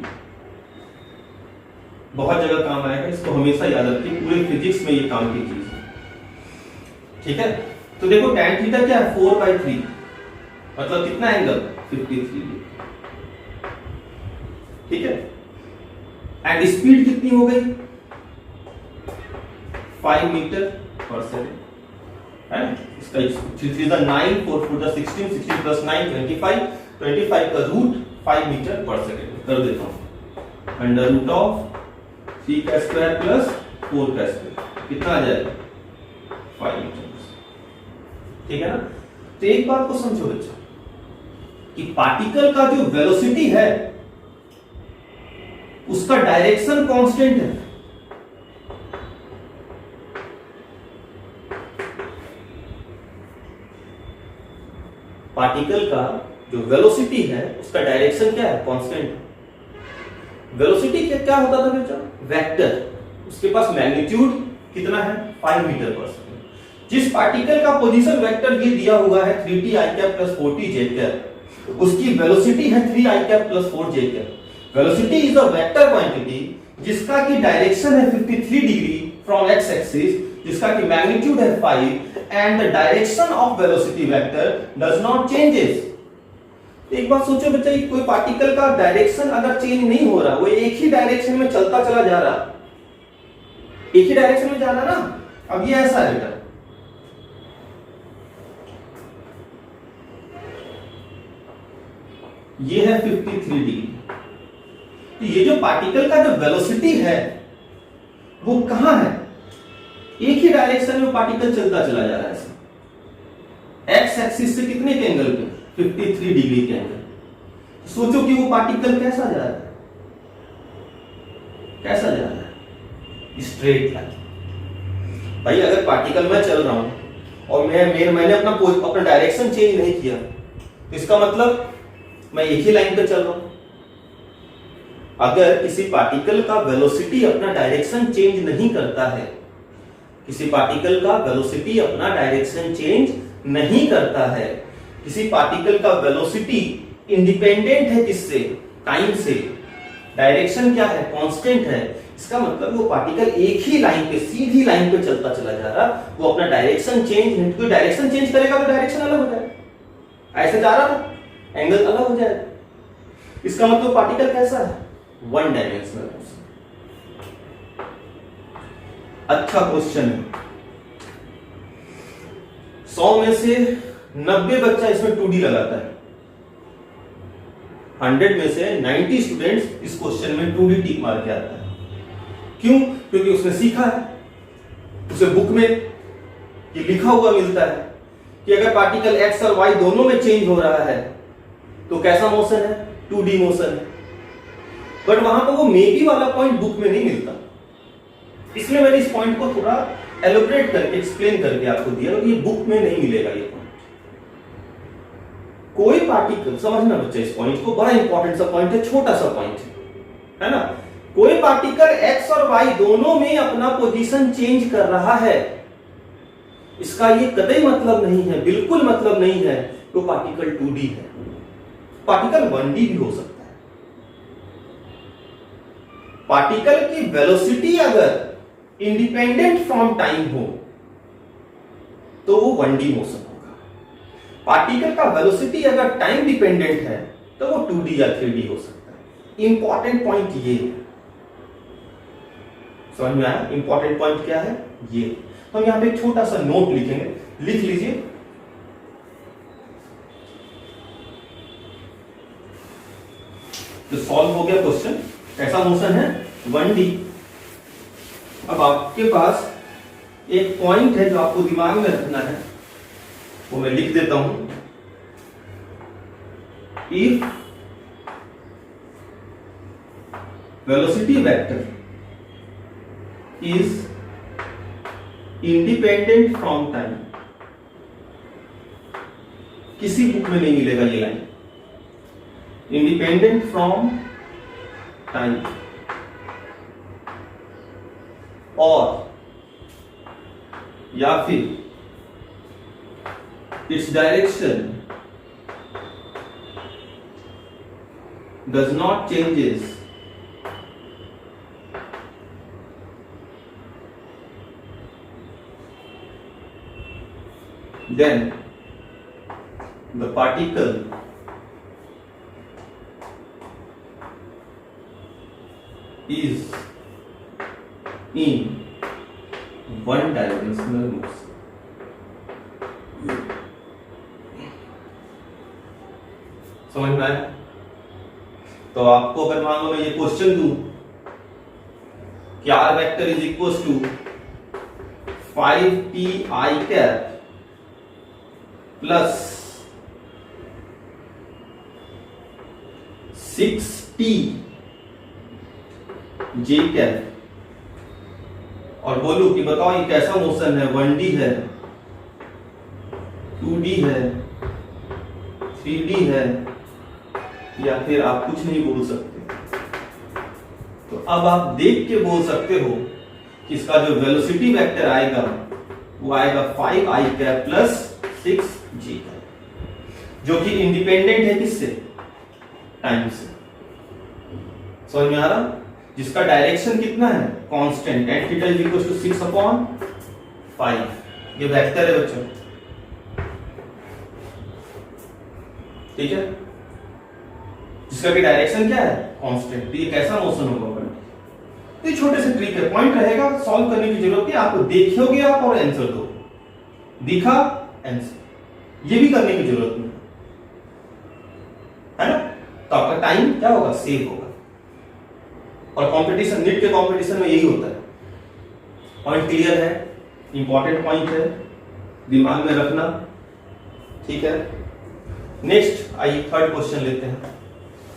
बहुत जगह काम आएगा, इसको हमेशा याद रखिए, पूरे फिजिक्स में ये काम की चीज है। ठीक है। तो देखो tan थीटा क्या है? 4/3, मतलब कितना एंगल? 53 डिग्री। ठीक है। एंड स्पीड कितनी हो गई? 5 मीटर पर सेकंड है ना। इसका 9 4 4 16 16 प्लस 9 25 25 का रूट 5 मीटर पर सेकंड कर देता हूं। अंडर रूट ऑफ 3 का स्क्वायर प्लस 4 का स्क्वायर कितना आ जाएगा? 5 मीटर। ठीक है ना। तो एक बात को समझो बच्चों कि पार्टिकल का जो वेलोसिटी है उसका डायरेक्शन कांस्टेंट है। पार्टिकल का जो वेलोसिटी है उसका डायरेक्शन क्या है? कांस्टेंट। वेलोसिटी क्या होता था बच्चा? वेक्टर। उसके पास मैग्नीट्यूड कितना है? 5 मीटर पर सेकंड। जिस पार्टिकल का पोजीशन वेक्टर ये दिया हुआ है 3ti cap plus 4tj cap, उसकी वेलोसिटी है 3i cap plus 4j cap. Velocity is a vector quantity जिसका की डायरेक्शन है 53 डिग्री फ्रॉम x एक्सिस, जिसका की मैग्नीट्यूड है 5 and the direction of velocity vector does not changes. एक बात सोचो बच्चा, कोई पार्टिकल का डायरेक्शन अगर चेंज नहीं हो रहा, वो एक ही डायरेक्शन में चलता चला जा रहा, एक ही डायरेक्शन में जा रहा ना। अब ये ऐसा है बेटा, ये है 53 डिग्री। तो ये जो पार्टिकल का जो वेलोसिटी है वो कहां है? एक ही डायरेक्शन में पार्टिकल चलता चला जा रहा है। एक्स एक्सिस से कितने के एंगल पे? 53 डिग्री के एंगल। सोचो कि वो पार्टिकल कैसा जा रहा है? कैसा जा रहा है? Straight line. भाई अगर पार्टिकल में चल रहा हूं और मैंने अपना डायरेक्शन चेंज नहीं किया, तो इसका मतलब मैं एक ही लाइन पे चल रहा हूं। अगर किसी पार्टिकल का वेलोसिटी अपना डायरेक्शन चेंज नहीं करता है, किसी पार्टिकल का वेलोसिटी अपना डायरेक्शन चेंज नहीं करता है, किसी पार्टिकल का वेलोसिटी इंडिपेंडेंट है किससे? टाइम से। डायरेक्शन क्या है? कांस्टेंट है। इसका मतलब वो पार्टिकल एक ही लाइन पे, सीधी लाइन पे चलता चला जा रहा, वो अपना डायरेक्शन चेंज, कोई डायरेक्शन चेंज करेगा तो डायरेक्शन अलग हो जाएगा। ऐसे जा रहा था, एंगल अलग हो जाएगा। इसका मतलब पार्टिकल कैसा है? One dimensional motion. अच्छा क्वेश्चन है। 100 में से 90 बच्चा इसमें 2D लगाता है, 100 में से 90 स्टूडेंट्स इस क्वेश्चन में 2D टिक मार के आता है। क्यों? क्योंकि उसने सीखा है, उसे बुक में ये लिखा हुआ मिलता है कि अगर पार्टिकल एक्स और वाई दोनों में चेंज हो रहा है तो कैसा मोशन है? 2D मोशन है। बट वहां पर वो मे बी वाला पॉइंट बुक में नहीं मिलता, इसलिए मैंने इस पॉइंट को थोड़ा एलोबरेट करके एक्सप्लेन करके आपको दिया। ये बुक में नहीं मिलेगा ये पॉइंट। कोई पार्टिकल, समझना बच्चा इस पॉइंट को, बड़ा इंपॉर्टेंट सा पॉइंट है, छोटा सा पॉइंट है ना। कोई पार्टिकल एक्स और वाई दोनों में अपना पोजीशन चेंज कर रहा है, इसका ये कतई मतलब नहीं है, बिल्कुल मतलब नहीं है तो पार्टिकल 2D है। पार्टिकल 1D भी हो सकता है। पार्टिकल की वेलोसिटी अगर इंडिपेंडेंट फ्रॉम टाइम हो तो वो 1D मोशन होगा। पार्टिकल का वेलोसिटी अगर टाइम डिपेंडेंट है तो वो 2D या 3D हो सकता है। इंपॉर्टेंट पॉइंट ये है, समझ में आया? इंपॉर्टेंट पॉइंट क्या है ये। तो हम यहां पे एक छोटा सा नोट लिखेंगे, लिख लीजिए। तो सॉल्व हो गया क्वेश्चन। कैसा मोशन है? 1D। अब आपके पास एक पॉइंट है जो आपको दिमाग में रखना है, वो मैं लिख देता हूं। If velocity vector is independent from time, किसी बुक में नहीं मिलेगा ये लाइन, इंडिपेंडेंट फ्रॉम टाइम, और या फिर its direction does not changes then the particle is in one dimensional motion। समझ में आया? तो आपको अगर मान लो मैं ये क्वेश्चन दूं कि r vector is equal to 5p i cap plus 6t j cap, और बोलूं कि बताओ ये कैसा मोशन है? 1D है, 2D है, 3D है, या फिर आप कुछ नहीं बोल सकते। तो अब आप देख के बोल सकते हो कि इसका जो वेलोसिटी वेक्टर आएगा वो आएगा 5i cap plus 6j cap, जो कि इंडिपेंडेंट है किससे? टाइम से। समझ में आ रहा? जिसका डायरेक्शन कितना है? Constant, tan theta is equal to 6/5। ये वेक्टर है बच्चों, ठीक है, जिसका भी डायरेक्शन क्या है? कांस्टेंट। तो ये कैसा मोशन होगा? तो ये छोटे से ट्रिक है, पॉइंट रहेगा, सॉल्व करने की जरूरत है, आपको देखोगे आप और आंसर दो, दिखा आंसर, ये भी करने की जरूरत नहीं है ना। तो आपका टाइम क्या होगा? सेव होगा। और कंपटीशन, नीट के कंपटीशन में यही होता है। पॉइंट क्लियर है? इंपॉर्टेंट पॉइंट है, दिमाग में रखना, ठीक है। नेक्स्ट आइए थर्ड क्वेश्चन लेते हैं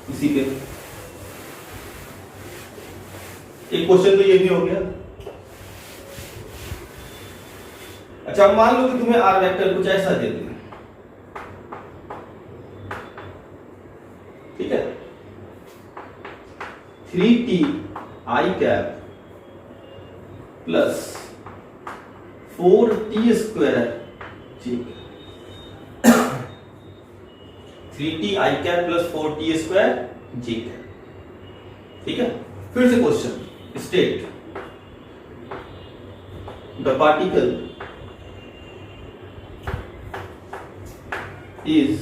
इसी पे। एक क्वेश्चन तो ये भी हो गया। अच्छा, मान लो कि तुम्हें आर वेक्टर कुछ ऐसा दे दें, ठीक है, 3t i cap plus 4t square j, 3t i cap plus 4t square j cap, ठीक है। फिर से question, state the particle is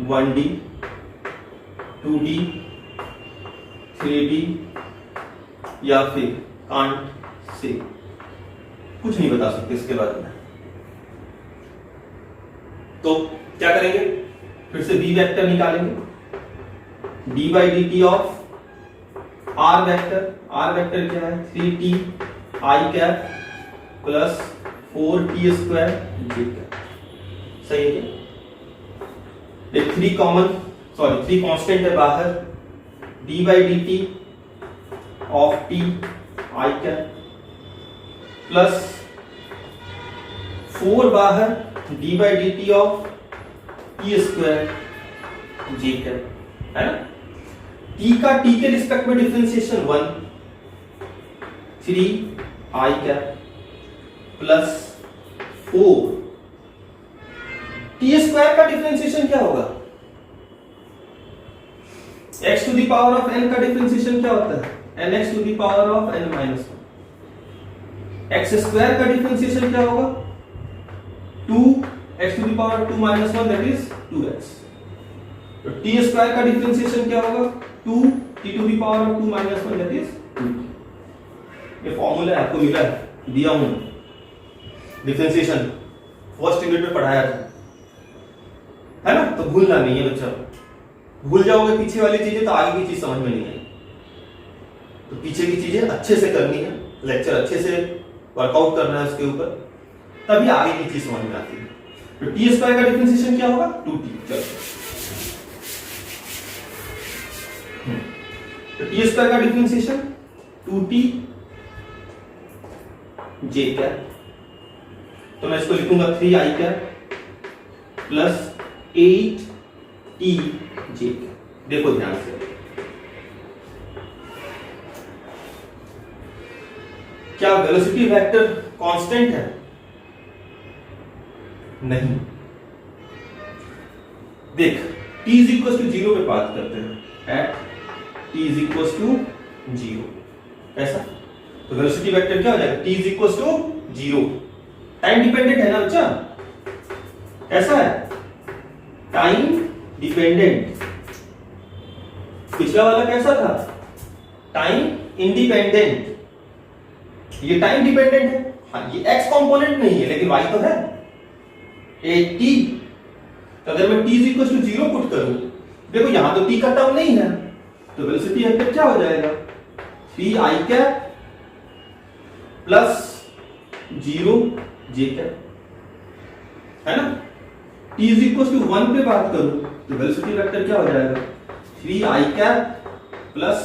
1D 2D 3D या फिर कांट से कुछ नहीं बता सकते इसके बारे में। तो क्या करेंगे, फिर से बी वेक्टर निकालेंगे, d by D t of r vector क्या है 3t i cap plus 4t square j cap, सही है क्या। थ्री कांस्टेंट है बाहर, d by D t of t i cap plus 4 बाहर, d by D t of t square j cap, है ना। टी का टी के रिस्पेक्ट में differentiation 1 3 i cap plus 4 t square का डिफरेंशिएशन क्या होगा, x to the power of n का डिफरेंशिएशन क्या होता है n x to the power of n minus 1। x square का डिफरेंशिएशन क्या होगा 2x to the power of 2 minus 1 that is 2x। तो t स्क्वायर का डिफरेंशिएशन क्या होगा 2t to the power of 2 minus 1 that is 2। ये formula आपको मिला है, दिया हूं डिफरेंशिएशन, फर्स्ट यूनिट में पढ़ाया था, है ना। तो भूलना नहीं है बच्चा, भूल जाओगे पीछे वाली चीजें तो आगे की चीज समझ में नहीं आएगी। तो पीछे की चीजें अच्छे से करनी है, लेक्चर अच्छे से वर्कआउट करना है उसके ऊपर, तभी आगे की चीज समझ में आती है। तो टी स्क्वायर का डिफरेंशिएशन क्या होगा 2t। चलो तो टी स्क्वायर का डिफरेंशिएशन 2t जे कैप, तो मैं इसको लिखूंगा 3i कैप प्लस 8t जे कैप। देखो ध्यान से, क्या वेलोसिटी वेक्टर कांस्टेंट है, नहीं। देख t इज इक्वल टू 0 पे बात करते हैं, at t is equal to 0, ऐसा। तो वेलोसिटी वेक्टर क्या हो जाएगा t is equal to 0, time dependent है ना बच्चा, कैसा है टाइम डिपेंडेंट। पिछला वाला कैसा था टाइम इंडिपेंडेंट, ये टाइम डिपेंडेंट है। हाँ ये x कंपोनेंट नहीं है लेकिन y तो है, t। तो अगर मैं t इक्वल टू 0 पुट करूं, देखो यहां तो t का टर्म नहीं है, तो वेलोसिटी वेक्टर क्या हो जाएगा 3i कैप प्लस 0 जे कैप, है ना। t इक्वल टू 1 पे बात करूं तो वेलोसिटी वेक्टर क्या हो जाएगा 3i cap plus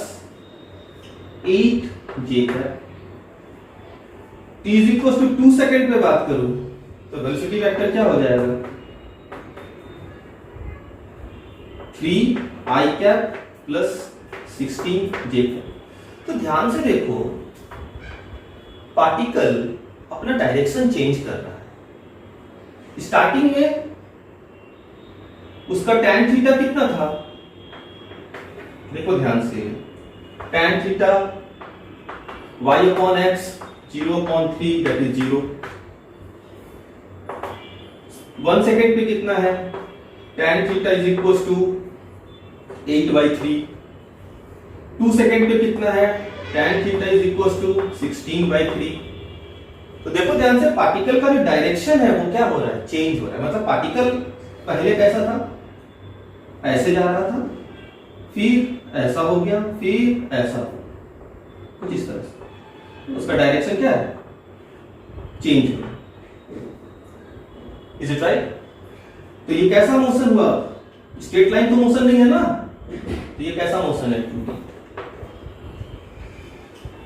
8 j cap. t equal to 2 second पे बात करूं तो वेलोसिटी वेक्टर क्या हो जाएगा 3i कैप प्लस 16 जे कैप। तो ध्यान से देखो, पार्टिकल अपना डायरेक्शन चेंज कर रहा है। स्टार्टिंग में उसका tan थीटा कितना था, देखो ध्यान से, tan theta y upon x 0.3 that is 0। 1 second पे कितना है tan theta is equal to 8/3। 2 second पे कितना है tan theta is equal to 16/3। तो देखो ध्यान से, पार्टिकल का जो डायरेक्शन है वो क्या हो रहा है, चेंज हो रहा है। मतलब पार्टिकल पहले कैसा था, ऐसे जा रहा था, फिर ऐसा हो गया, फिर ऐसा, कुछ इस तरह से। उसका डायरेक्शन क्या है, चेंज हो। Is it right. तो ये कैसा मोशन हुआ, स्ट्रेट लाइन तो मोशन नहीं है ना, तो ये कैसा मोशन है 2D।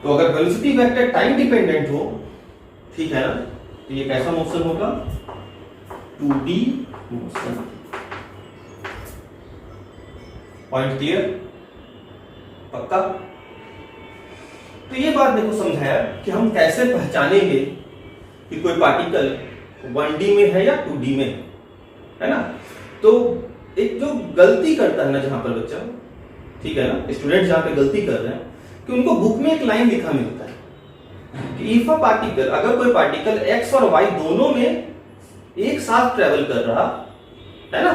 तो अगर वेलोसिटी वेक्टर टाइम डिपेंडेंट हो, ठीक है ना, तो ये कैसा मोशन होगा 2D मोशन। पॉइंट क्लियर, पक्का। तो ये बात देखो समझाया कि हम कैसे पहचानेंगे कि कोई पार्टिकल 1D में है या 2D में है ना। तो एक जो गलती करता है ना जहां पर बच्चा, ठीक है ना, स्टूडेंट जहां पे गलती कर रहे हैं कि उनको बुक में एक लाइन लिखा मिलता है कि इफ अ पार्टिकल, अगर कोई पार्टिकल एक्स और वाई दोनों में एक साथ ट्रेवल कर रहा है ना,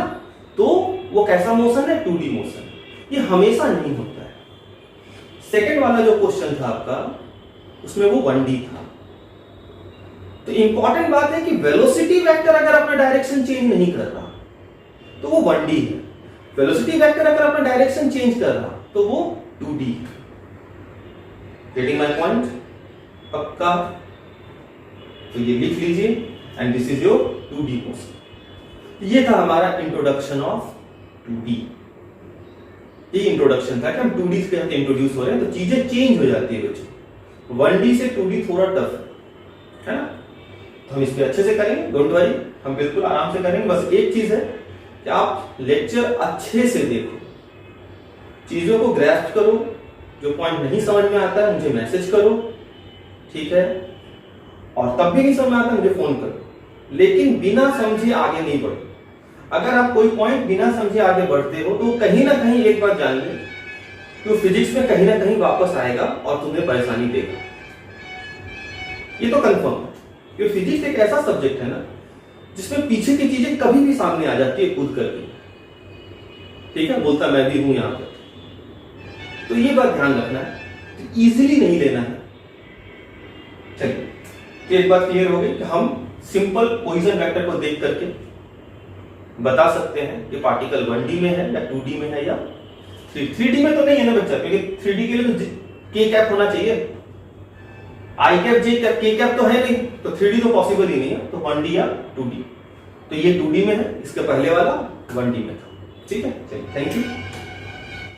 तो वो कैसा मोशन है, 2D मोशन। ये हमेशा नहीं होता है। सेकंड वाला जो क्वेश्चन था आपका, उसमें वो 1D था। तो इंपॉर्टेंट बात है कि वेलोसिटी वेक्टर अगर अपना डायरेक्शन चेंज नहीं कर रहा तो वो 1D है। वेलोसिटी वेक्टर अगर अपना डायरेक्शन चेंज कर रहा तो वो 2D है। Getting my point? पक्का? तो ये लिख लीजिए, and this is your 2D motion. ये था हमारा इंट्रोडक्शन ऑफ 2D। ये इंट्रोडक्शन था कि हम 2D के साथ इंट्रोड्यूस हो रहे हैं, तो चीजें चेंज हो जाती है बच्चों। 1D से 2D थोड़ा टफ है ना, तो हम इस पे अच्छे से करेंगे, डोंट वरी, हम बिल्कुल आराम से करेंगे। बस एक चीज है कि आप लेक्चर अच्छे से देखो, चीजों को ग्रैस्प करो, जो पॉइंट नहीं समझ में आता है मुझे मैसेज करो, ठीक है, और तब भी नहीं समझ में आता मुझे फोन करो, लेकिन बिना समझे आगे नहीं बढ़ो। अगर आप कोई पॉइंट बिना समझे आगे बढ़ते हो तो कहीं ना कहीं एक बात जान ले, तो फिजिक्स में कहीं ना कहीं वापस आएगा और तुम्हें परेशानी देगा। ये तो कंफर्म है, क्योंकि फिजिक्स एक ऐसा सब्जेक्ट है ना जिसमें पीछे की चीजें कभी भी सामने आ जाती है कूद करके, ठीक है, बोलता मैं भी हूं यहां पर। तो ये बात ध्यान रखना है, तो इजीली नहीं लेना है। चलिए, एक बात क्लियर हो गई कि हम सिंपल पोजीशन वेक्टर को देख करके बता सकते हैं कि पार्टिकल 1D में है या 2D में है या 3D में तो नहीं है ना बच्चा, क्योंकि 3D के लिए तो k कैप होना चाहिए, आई कैप जे कैप के कैप तो है नहीं, तो 3D तो पॉसिबल ही नहीं है, तो 1D या 2D। तो ये 2D में है, इसके पहले वाला 1D में था। ठीक है, चलिए, थैंक यू।